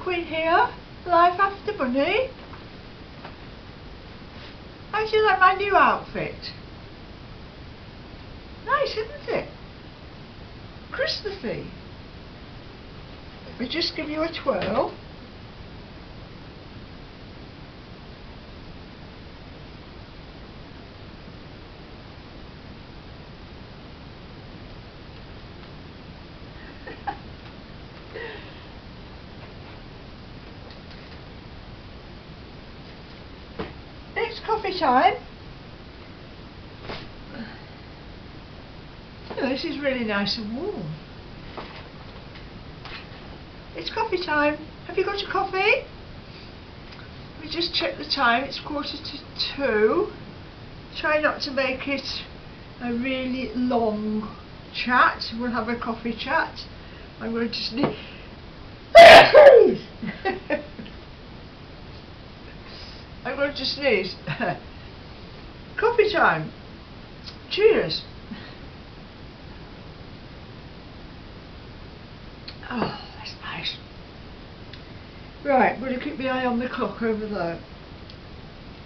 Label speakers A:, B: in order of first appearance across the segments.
A: Queen here, life after Bunny. How do you like my new outfit? Nice, isn't it? Christmassy. Let me just give you a twirl. It's coffee time. Oh, this is really nice and warm. It's coffee time. Have you got your coffee? Let me just check the time. It's 1:45. Try not to make it a really long chat. We'll have a coffee chat. I'm going to sneeze. I'm going to sneeze. Coffee time. Cheers. Oh, that's nice. Right, I'm going to keep my eye on the clock over there,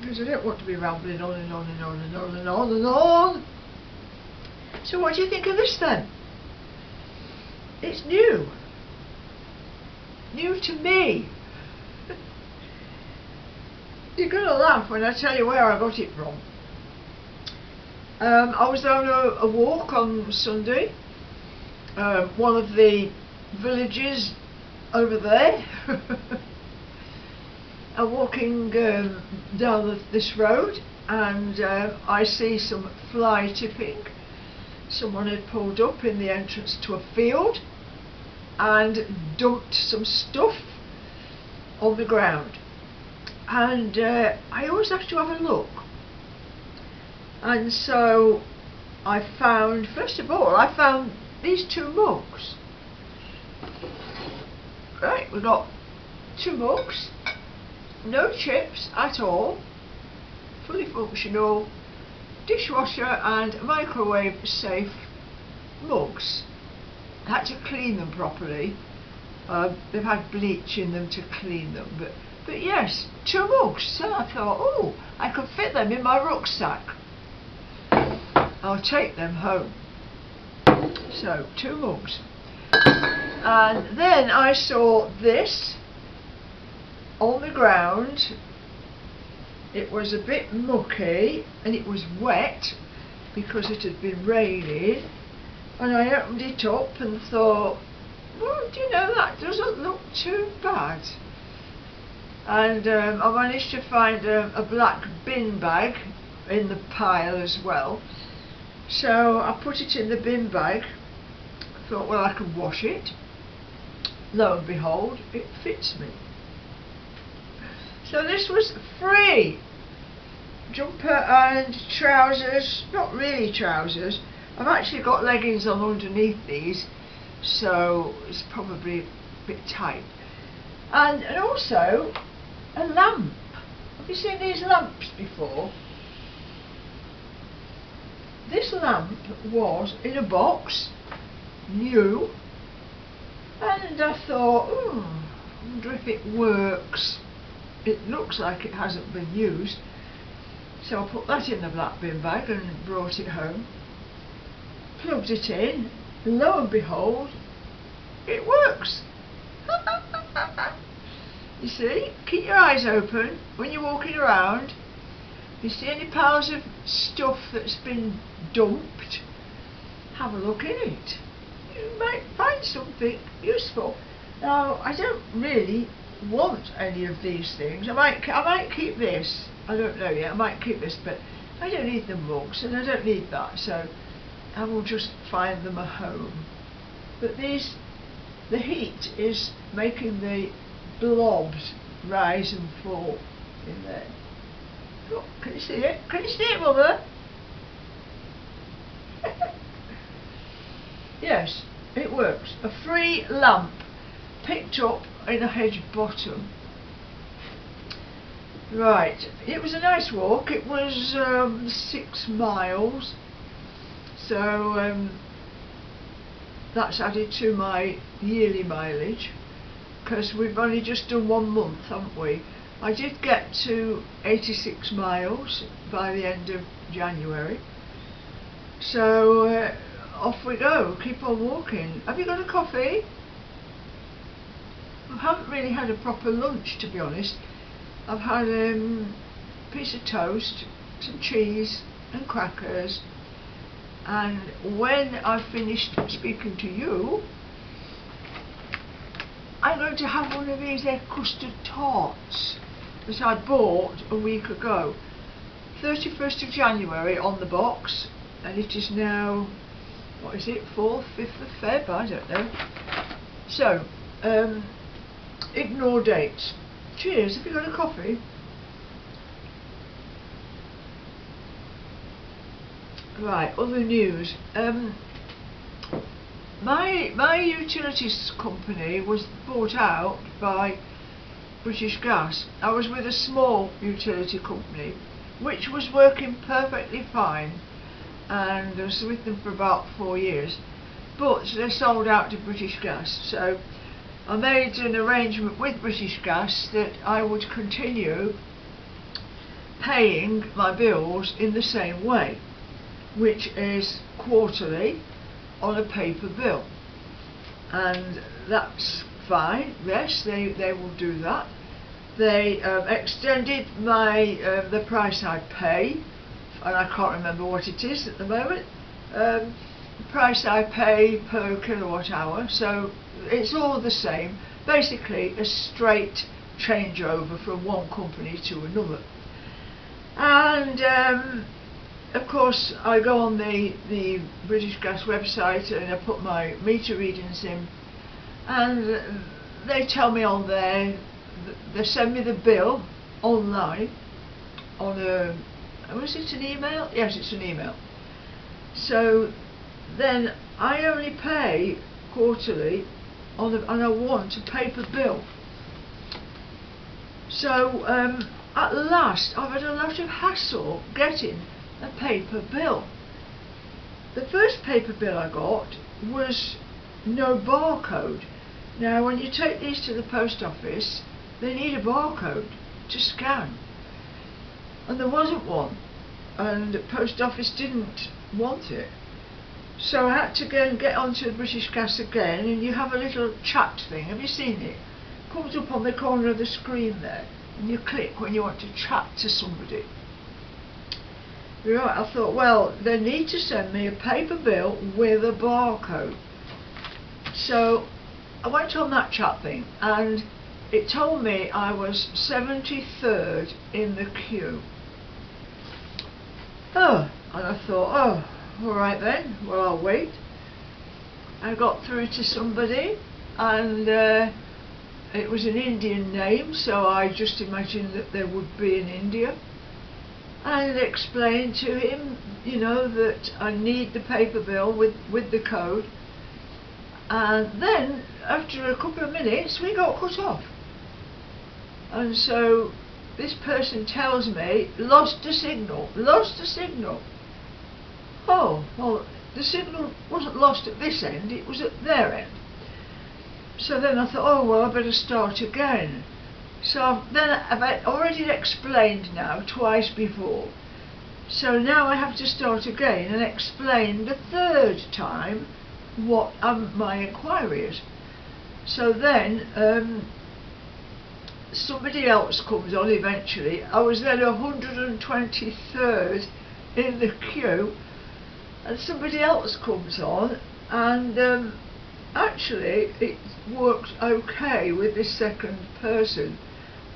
A: because I don't want to be rambling on and on and on and on and on and on. So what do you think of this then? It's new. New to me. You're going to laugh when I tell you where I got it from. I was on a walk on Sunday. One of the villages over there. I'm walking down this road, and I see some fly tipping. Someone had pulled up in the entrance to a field and dumped some stuff on the ground. And I always have to have a look. And so I found, first of all, I found these 2 mugs. Right, we've got 2 mugs, no chips at all, fully functional, dishwasher and microwave safe mugs. I had to clean them properly. They've had bleach in them to clean them, but yes, 2 mugs. So I thought, oh, I could fit them in my rucksack. I'll take them home. So 2 mugs. And then I saw this on the ground. It was a bit mucky and it was wet because it had been raining, and I opened it up and thought, well, do you know, that doesn't look too bad. And I managed to find a black bin bag in the pile as well, so I put it in the bin bag. Thought, well, I can wash it. Lo and behold, it fits me. So this was free. Jumper and trousers, not really trousers. I've actually got leggings on underneath these, so it's probably a bit tight. And also a lamp. Have you seen these lamps before? This lamp was in a box, new, and I thought, I wonder if it works. It looks like it hasn't been used, so I put that in the black bin bag and brought it home, plugged it in, and lo and behold, it works. You see, keep your eyes open when you're walking around. If you see any piles of stuff that's been dumped, have a look in it. You might find something useful. Now, I don't really want any of these things. I might keep this. I don't know yet. I might keep this, but I don't need the mugs and I don't need that, so I will just find them a home. But these, the heat is making the blobs rise and fall in there. Look, can you see it? Can you see it, Mother? Yes, it works. A free lamp picked up in a hedge bottom. Right, it was a nice walk. It was 6 miles, so that's added to my yearly mileage. because we've only just done 1 month, haven't we? I did get to 86 miles by the end of January. So off we go, keep on walking. Have you got a coffee? I haven't really had a proper lunch, to be honest. I've had a piece of toast, some cheese and crackers, and when I've finished speaking to you, I'm going to have one of these egg custard tarts that I bought a week ago. 31st of January on the box, and it is now, what is it, 4th, 5th of Feb, I don't know. So, ignore dates. Cheers, have you got a coffee? Right, other news. My utilities company was bought out by British Gas. I was with a small utility company which was working perfectly fine, and I was with them for about 4 years, but they sold out to British Gas. So I made an arrangement with British Gas that I would continue paying my bills in the same way, which is quarterly on a paper bill, and that's fine. Yes, they will do that. They extended my the price I pay, and I can't remember what it is at the moment. The price I pay per kilowatt hour, so it's all the same. Basically, a straight changeover from one company to another. And of course, I go on the British Gas website and I put my meter readings in, and they tell me on there, they send me the bill online on a, was it an email? Yes, it's an email. So then I only pay quarterly on I want a paper bill. So at last I've had a lot of hassle getting a paper bill. The first paper bill I got was no barcode. Now when you take these to the post office, they need a barcode to scan, and there wasn't one, and the post office didn't want it. So I had to go and get onto British Gas again, and you have a little chat thing. Have you seen it? It comes up on the corner of the screen there, and you click when you want to chat to somebody. Right, I thought, well, they need to send me a paper bill with a barcode. So I went on that chat thing, and it told me I was 73rd in the queue. Oh, and I thought, oh, alright then, well, I'll wait. I got through to somebody, and it was an Indian name, so I just imagined that there would be in India. And explained to him, you know, that I need the paper bill with the code. And then, after a couple of minutes, we got cut off. And so this person tells me, lost the signal. Oh, well, the signal wasn't lost at this end, it was at their end. So then I thought, oh well, I better start again. So then I've already explained now twice before. So now I have to start again and explain the third time what my inquiry is. So then somebody else comes on eventually. I was then 123rd in the queue, and somebody else comes on, and actually it worked okay with this second person.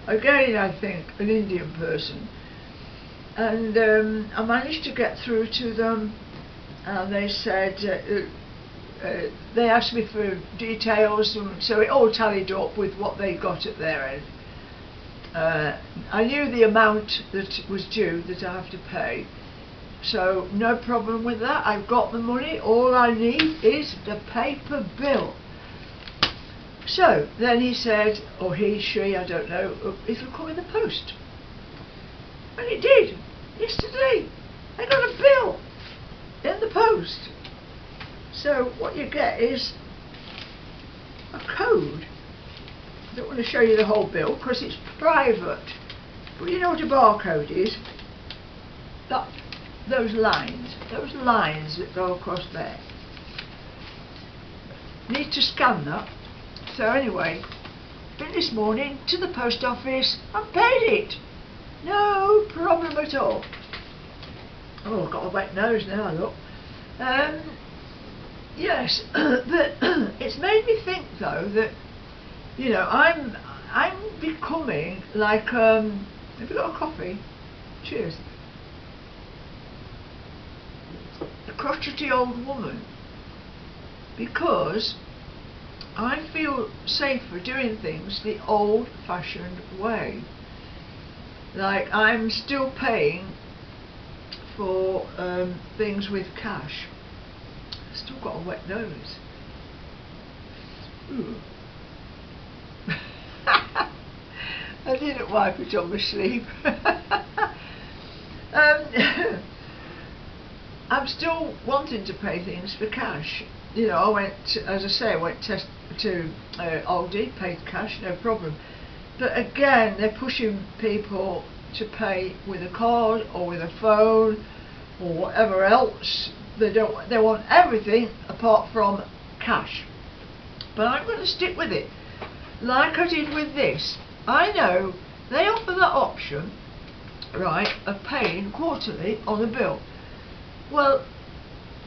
A: Again, I think an Indian person, and I managed to get through to them, and they said they asked me for details, and so it all tallied up with what they got at their end. I knew the amount that was due that I have to pay, so no problem with that. I've got the money, all I need is the paper bill. So then he said, or he, she, I don't know, it'll come in the post. And it did. Yesterday I got a bill in the post. So what you get is a code. I don't want to show you the whole bill because it's private. But you know what a barcode is? That, those lines that go across there. Need to scan that. So anyway, been this morning to the post office and paid it. No problem at all. Oh, I've got a wet nose now, look. Yes, but it's made me think though that, you know, I'm becoming like, have you got a coffee? Cheers. A crotchety old woman, because I feel safer doing things the old-fashioned way. Like, I'm still paying for things with cash. Still got a wet nose. Ooh. I didn't wipe it on my sleeve. I'm still wanting to pay things for cash. You know, I went to Aldi, paid cash, no problem. But again, they're pushing people to pay with a card or with a phone or whatever else. They want everything apart from cash. But I'm going to stick with it, like I did with this. I know they offer that option, right, of paying quarterly on a bill. Well,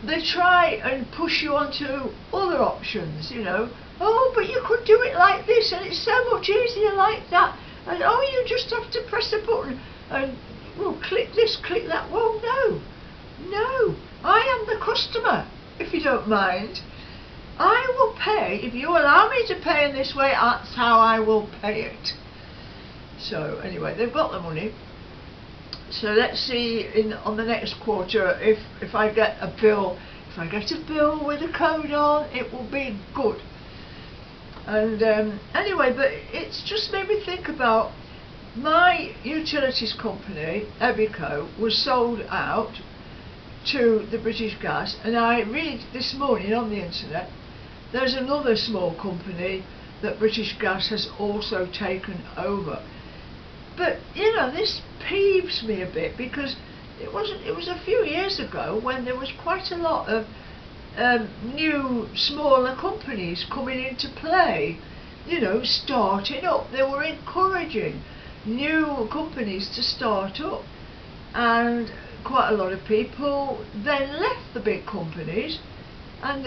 A: they try and push you onto other options, you know. Oh, but you could do it like this, and it's so much easier like that. And oh, you just have to press a button and, well, click this, click that. Well, no, I am the customer, if you don't mind. I will pay, if you allow me to pay in this way, that's how I will pay it. So anyway, they've got the money. So let's see on the next quarter if I get a bill. If I get a bill with a code on, it will be good. And anyway, but it's just made me think about my utilities company, Ebico, was sold out to the British Gas, and I read this morning on the internet there's another small company that British Gas has also taken over. But you know, this peeves me a bit, because it was a few years ago when there was quite a lot of new smaller companies coming into play, you know, starting up. They were encouraging new companies to start up, and quite a lot of people then left the big companies, and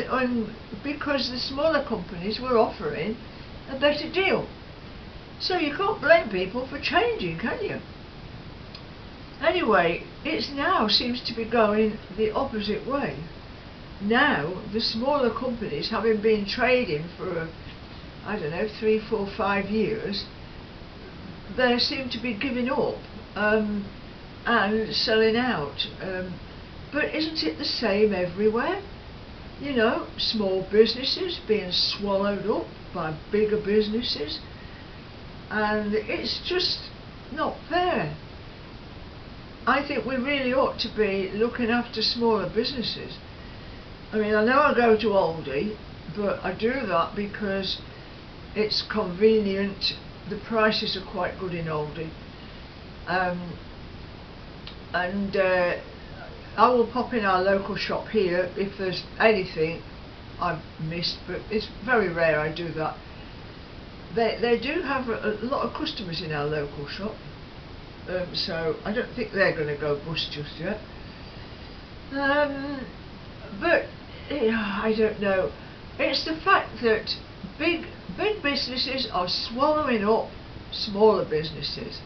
A: because the smaller companies were offering a better deal. So you can't blame people for changing, can you? Anyway, it now seems to be going the opposite way. Now the smaller companies, having been trading for I don't know, 3, 4, 5 years, they seem to be giving up and selling out. But isn't it the same everywhere? You know, small businesses being swallowed up by bigger businesses, and it's just not fair. I think we really ought to be looking after smaller businesses. I mean, I know I go to Aldi, but I do that because it's convenient. The prices are quite good in Aldi, and I will pop in our local shop here if there's anything I've missed, but it's very rare I do that. They do have a lot of customers in our local shop, so I don't think they're going to go bust just yet. But I don't know. It's the fact that big businesses are swallowing up smaller businesses.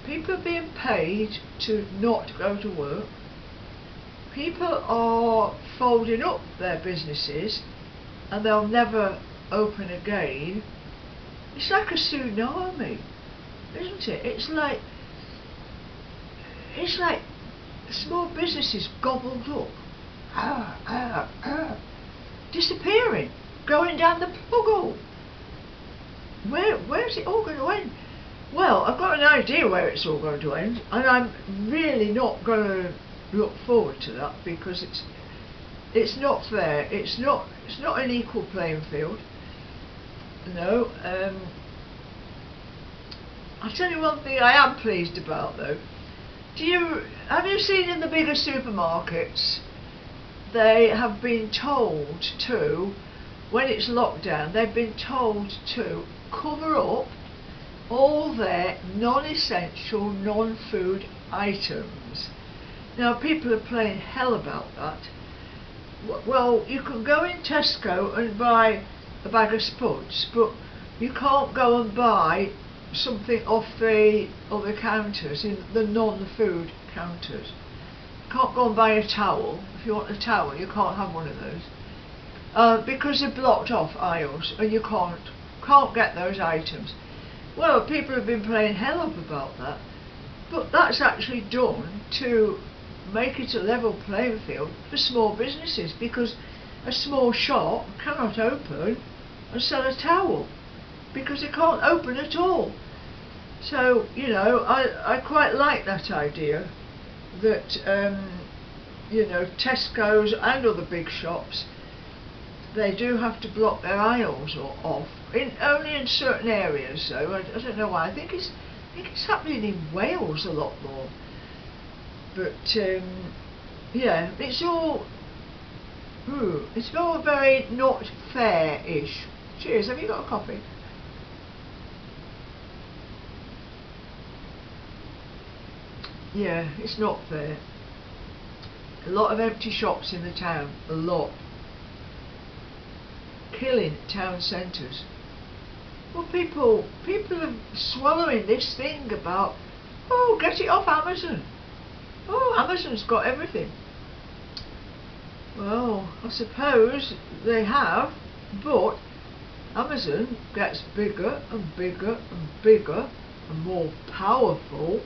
A: People are being paid to not go to work. People are folding up their businesses and they'll never open again. It's like a tsunami, isn't it? It's like small businesses gobbled up, disappearing, going down the plug hole. Where's it all going to end? Well, I've got an idea where it's all going to end, and I'm really not going to look forward to that, because it's not fair. It's not an equal playing field. No. I'll tell you one thing I am pleased about though. Have you seen in the bigger supermarkets, they have been told to, when it's lockdown, they've been told to cover up all their non-essential, non-food items. Now people are playing hell about that. Well, you can go in Tesco and buy a bag of spuds, but you can't go and buy something off the other counters, in the non-food counters. You can't go and buy a towel. If you want a towel, you can't have one of those because they're blocked off aisles and you can't get those items. Well, people have been playing hell up about that, but that's actually done to make it a level playing field for small businesses, because a small shop cannot open and sell a towel because they can't open at all. So, you know, I quite like that idea that, you know, Tesco's and other big shops, they do have to block their aisles off, only in certain areas. So I don't know why. I think it's happening in Wales a lot more. But yeah, it's all very not fair-ish. Cheers. Have you got a coffee? Yeah, it's not fair. A lot of empty shops in the town, a lot. Killing town centres. Well, people are swallowing this thing about, oh, get it off Amazon. Oh, Amazon's got everything. Well, I suppose they have, but Amazon gets bigger and bigger and bigger and more powerful.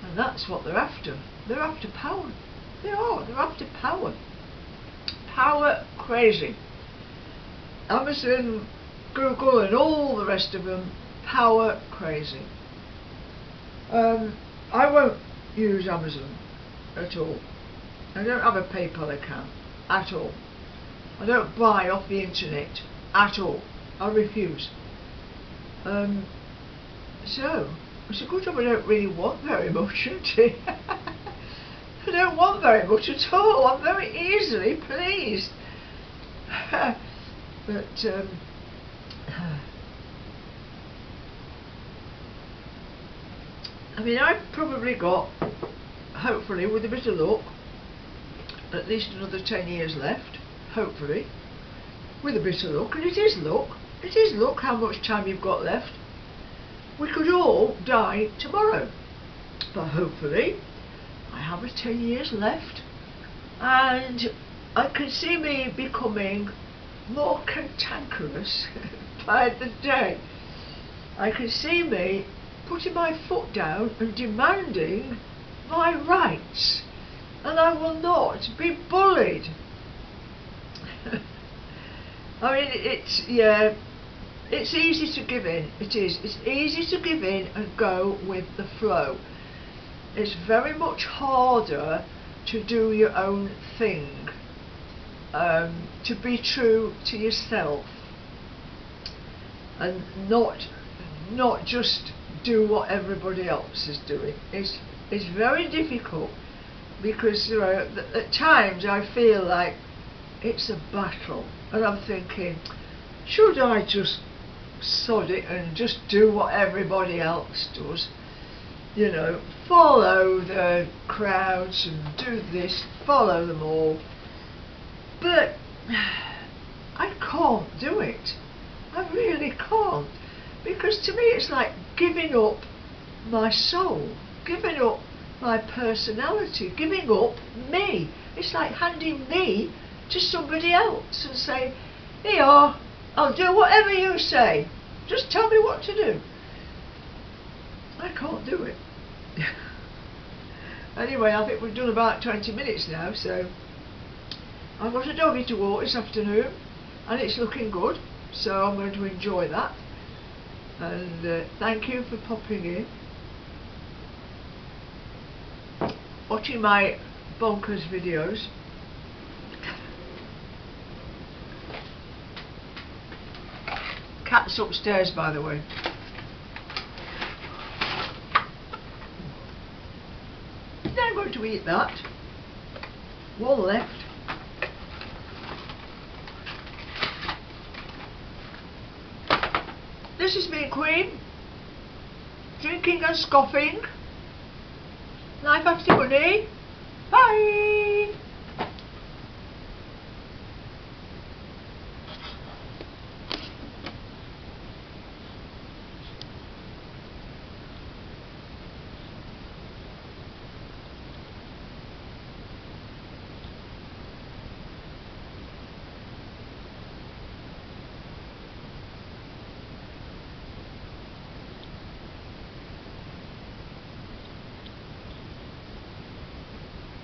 A: And that's what they're after. They're after power. They are. They're after power. Power crazy. Amazon, Google and all the rest of them, power crazy. I won't use Amazon at all. I don't have a PayPal account at all. I don't buy off the internet at all. I refuse. So it's a good job I don't really want very much, isn't it? I don't want very much at all. I'm very easily pleased. But I mean, I've probably got, hopefully with a bit of luck, at least another 10 years left, hopefully, with a bit of luck. And it is luck how much time you've got left. We could all die tomorrow, but hopefully I have a 10 years left, and I can see me becoming more cantankerous by the day. I can see me putting my foot down and demanding my rights, and I will not be bullied. I mean, it's easy to give in. It is. It's easy to give in and go with the flow. It's very much harder to do your own thing, to be true to yourself, and not just do what everybody else is doing. It's very difficult, because you know, at times I feel like it's a battle, and I'm thinking, should I just sod it and just do what everybody else does? You know, follow the crowds and do this, follow them all. But I can't do it. I really can't. Because to me it's like giving up my soul, giving up my personality, giving up me. It's like handing me to somebody else and saying, here you are, I'll do whatever you say. Just tell me what to do. I can't do it. Anyway, I think we've done about 20 minutes now, so I've got a doggy to walk this afternoon and it's looking good, so I'm going to enjoy that. And thank you for popping in, watching my bonkers videos. cat's upstairs, by the way. Now I'm going to eat that. One left. This is me, Queen. Drinking and scoffing. Life after money. Bye.